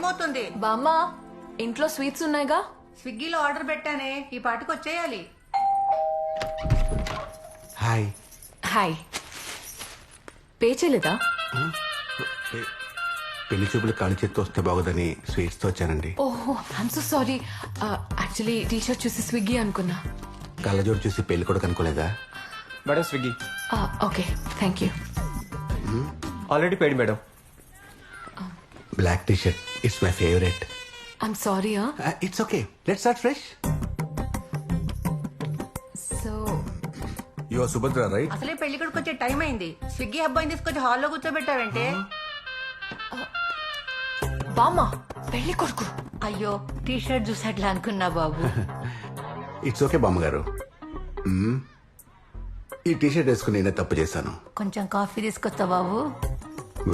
అయిపోతుంది. బామ్మ ఇంట్లో స్వీట్స్ ఉన్నాయిగా. స్విగ్గీలో ఆర్డర్ పెట్టానే, ఈ పాటికి వచ్చేయాలి. హాయ్. హాయ్. పే చేయలేదా? పెళ్లి చూపులు కాలి చేత్తో వస్తే బాగోదని స్వీట్స్ తో వచ్చానండి. ఓహో I'm so sorry. Actually T shirt చూసి స్విగ్గీ అనుకున్నా. కళ్ళజోడు చూసి పెళ్లి కూడా కనుకోలేదా? Madam Swiggy okay thank you. Already paid madam. Black T shirt it's my favourite. I'm sorry. It's okay, let's start fresh. So you are Subhadra right? అసలే పెళ్లి కొడుకు వచ్చే టైం అయింది. స్విగ్గీ అబ్బాయిని తీసుకొచ్చి హాల్లో కూర్చోబెట్టావంటే. బామ్మ పెళ్లి కొడుకు. అయ్యో టీ షర్ట్ చూసట్లా అనుకున్నా బాబు. ఇట్స్ ఓకే బామ్మగారు. ఈ టీ షర్ట్ వేసుకుని నేనే తప్పు చేశాను. కొంచెం కాఫీ తీసుకొస్తా బాబు.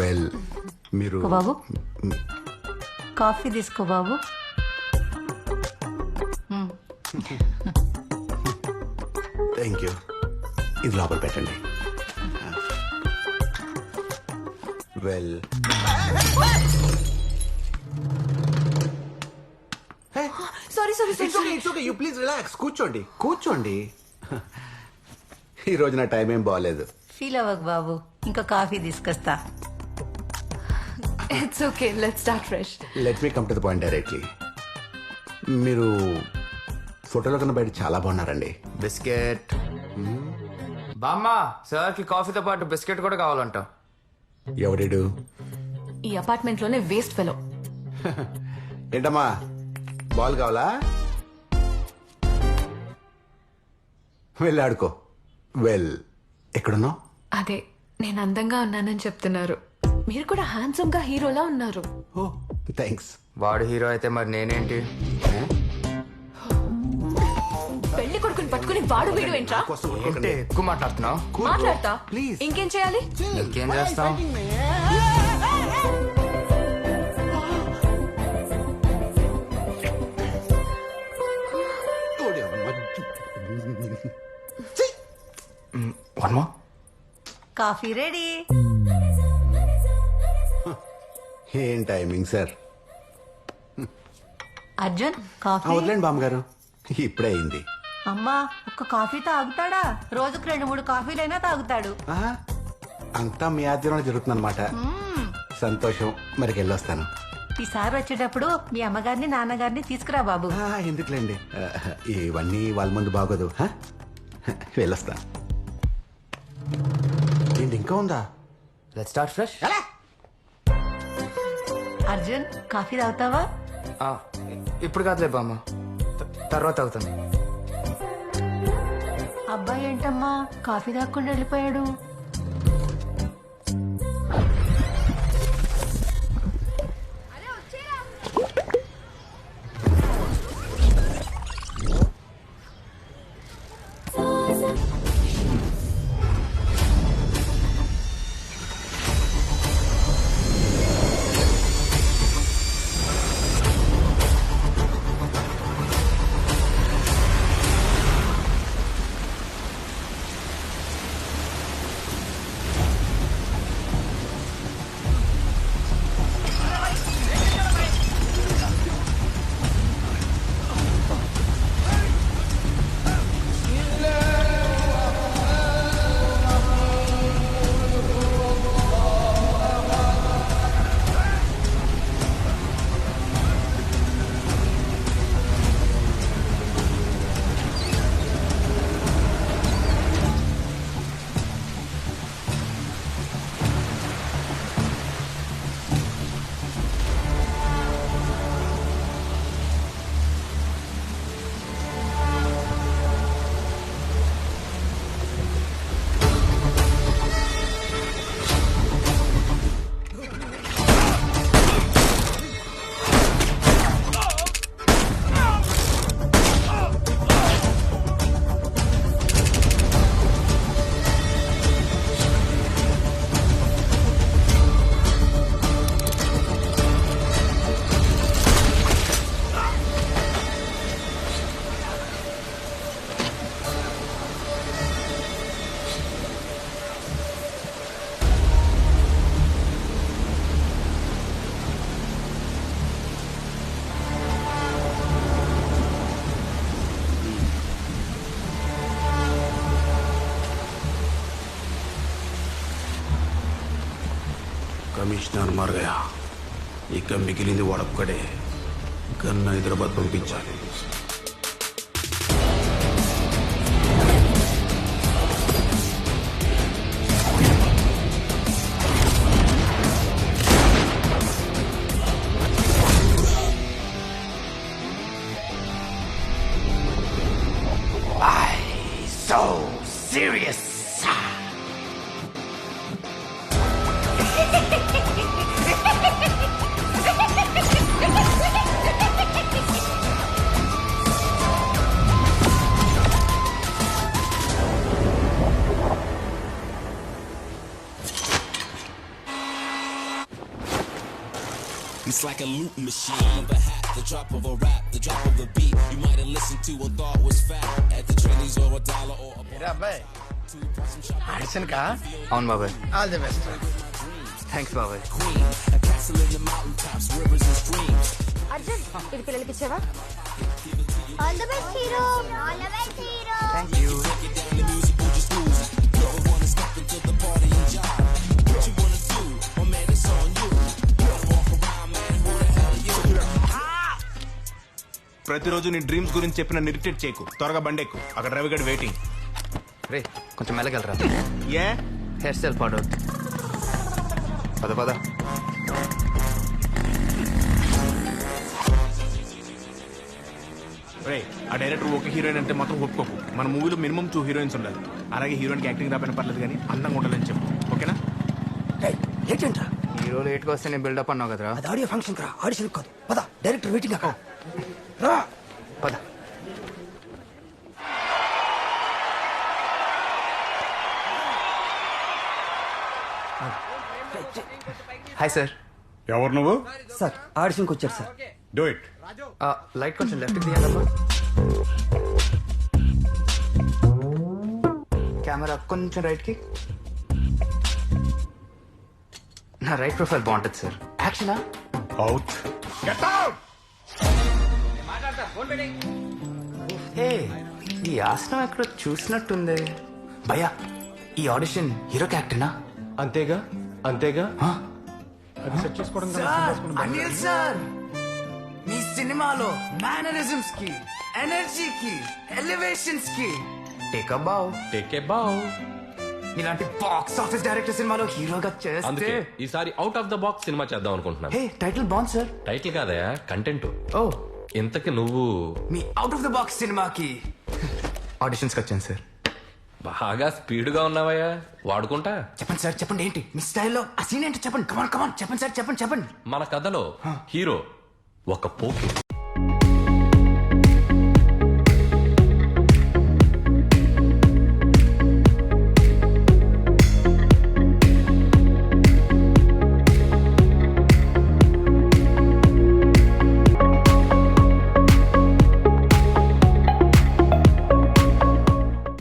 వెల్ మీరు బాబు కాఫీ తీసుకో బాబు. Thank you. ఇది లోపల పెట్టండి. Well sorry sorry it's okay you please relax. కూర్చోండి కూర్చోండి. ఈ రోజు నా టైం ఏం బాగాలేదు. ఫీల్ అవ్వకు బాబు, ఇంకా కాఫీ తీసుకొస్తా. It's okay let's start fresh. Let me come to the point directly. మీరు ఫోటోలో కన్నా బయట చాలా బాగున్నారండి. బిస్కెట్. బామ్మ సార్ కి కాఫీతో పాటు బిస్కెట్ కూడా కావాలంట. ఎవరిడు? ఈ అపార్ట్మెంట్ లోనే వేస్ట్ ఫెలో. ఏంటమ్మా బాల్ కావాలా? వెళ్ళి ఆడుకో. వెల్ ఎక్కడున్నావు? అదే నేను అందంగా ఉన్నానని చెప్తున్నారు. మీరు కూడా హ్యాండ్సమ్ గా హీరోలా ఉన్నారు. ఓ థ్యాంక్స్. వాడు హీరో అయితే మరి నేనేంటి? పెళ్లి కొడుకుని పట్టుకుని వాడు వీడు ఏంట్రా? ఏంటి ఎక్కువ మాట్లాడుతున్నావు? మాట్లాడతా ప్లీజ్. ఇంకేం చేయాలి? ఇంకేం చేస్తాం? One more. Coffee ready. ఏం టైమింగ్ సార్. అర్జున్ కాఫీ. వదిలేండి బామ్మగారు, ఇప్పుడే అయింది. అమ్మా ఒక్క కాఫీ తాగుతాడా? రోజుకు 2-3 కాఫీలైనా తాగుతాడు. ఆహా, అంతా మీ ఆధ్వర్యంలో జరుగుతుంది అనమాట. సంతోషం. మరికి వెళ్ళొస్తాను. ఈసారి వచ్చేటప్పుడు మీ అమ్మగారిని నాన్నగారిని తీసుకురా బాబు. ఎందుకులేండి, ఇవన్నీ వాళ్ళ ముందు బాగోదు. వెళ్ళొస్తాను. ఏంటి ఇంకా ఉందా? Let's start fresh. Arjun coffee తాగుతావా? ఇప్పుడు కాదులే బామ్మ, తర్వాత అవుతాను. అబ్బాయి ఏంటమ్మా కాఫీ తాగకుండా వెళ్ళిపోయాడు? కమిషనర్ మరగయా ఇక మిగిలింది వాడొక్కడే కన్నా హైదరాబాద్ పంపించాలి. It's like a loop machine of a hat, the drop of a rap, the drop of a beat. You might have listened to or thought was fat at the Chinese or a dollar or a అబ్బాయి audition కా అవును బాబాయ్. All the best. Thanks బాబాయ్. a castle in the mountaintops, rivers and streams. Arjun ఇది పిల్లలకి ఇచ్చావా? All the best hero. All the best hero. Thank you. ప్రతిరోజు నీ డ్రీమ్స్ గురించి చెప్పిన ఇరిటేట్ చేయకు. త్వరగా బండెక్కు, అక్కడ రవిగడ్ వెయిటింగ్. రే కొంచెం మెల్లగలరా, ఏ హెయిర్ స్టైల్ పాడు. పద పద. రే ఆ డైరెక్టర్ ఒక హీరోయిన్ అంటే మాత్రం ఒప్పుకోకు. మన మూవీలో మినిమం 2 హీరోయిన్స్ ఉండాలి. అలాగే హీరోయిన్కి యాక్టింగ్ రాకపోయినా పర్లేదు కానీ అందంగా ఉండాలని చెప్పు, ఓకేనా? ఏంటంట్రా హీరో లేట్గా వస్తే నేను బిల్డప్ అన్నావు కదరా. అది ఆడియో ఫంక్షన్ రా, ఆడిషన్ కాదు. పద డైరెక్టర్ వెయిటింగ్ అక్క. రా పద. Hi sir. ఎవరు నువ్వు? సార్ ఆడిషన్కి వచ్చారు సార్. Do it. లైట్ కొంచెం లెఫ్ట్కి తీయాలమ్మా. కెమెరా కొంచెం రైట్కి. నా రైట్ ప్రొఫైల్ బాగుంటుంది సార్. యాక్షనా? అవుట్. Get out. ఏ ఈ ఆసనం ఎక్కడో చూసినట్టుంది. భయ్యా ఈ ఆడిషన్ హీరో క్యారెక్టర్నా? అంతేగా అంతేగా. అనిల్ సార్ మీ సినిమాలో మేనరిజమ్స్ కి, ఎనర్జీకి, ఎలివేషన్స్ కి టేక్ బావ్. టేక్ ఏ బావ్. ఇలాంటి బాక్స్ ఆఫీస్ డైరెక్టర్ సినిమాలో హీరోగా చేస్తే అందుకే ఈసారి out of the box cinema చేద్దాం అనుకుంటున్నాను. హే టైటిల్ బాగుంది సార్. టైటిల్ కాదయా, కంటెంట్. ఓ ఇంతకి నువ్వు మీ అవుట్ ఆఫ్ ద బాక్స్ సినిమాకి ఆడిషన్స్కి వచ్చాను సార్. బాగా స్పీడ్ గా ఉన్నావయ్యా, వాడుకుంటా. చెప్పండి సార్, చెప్పండి ఏంటి మీ స్టైల్లో ఆ సీన్ ఏంటో చెప్పండి. కమాన్ కమాన్ చెప్పండి సార్, చెప్పండి చెప్పండి. మన కథలో హీరో ఒక పోకి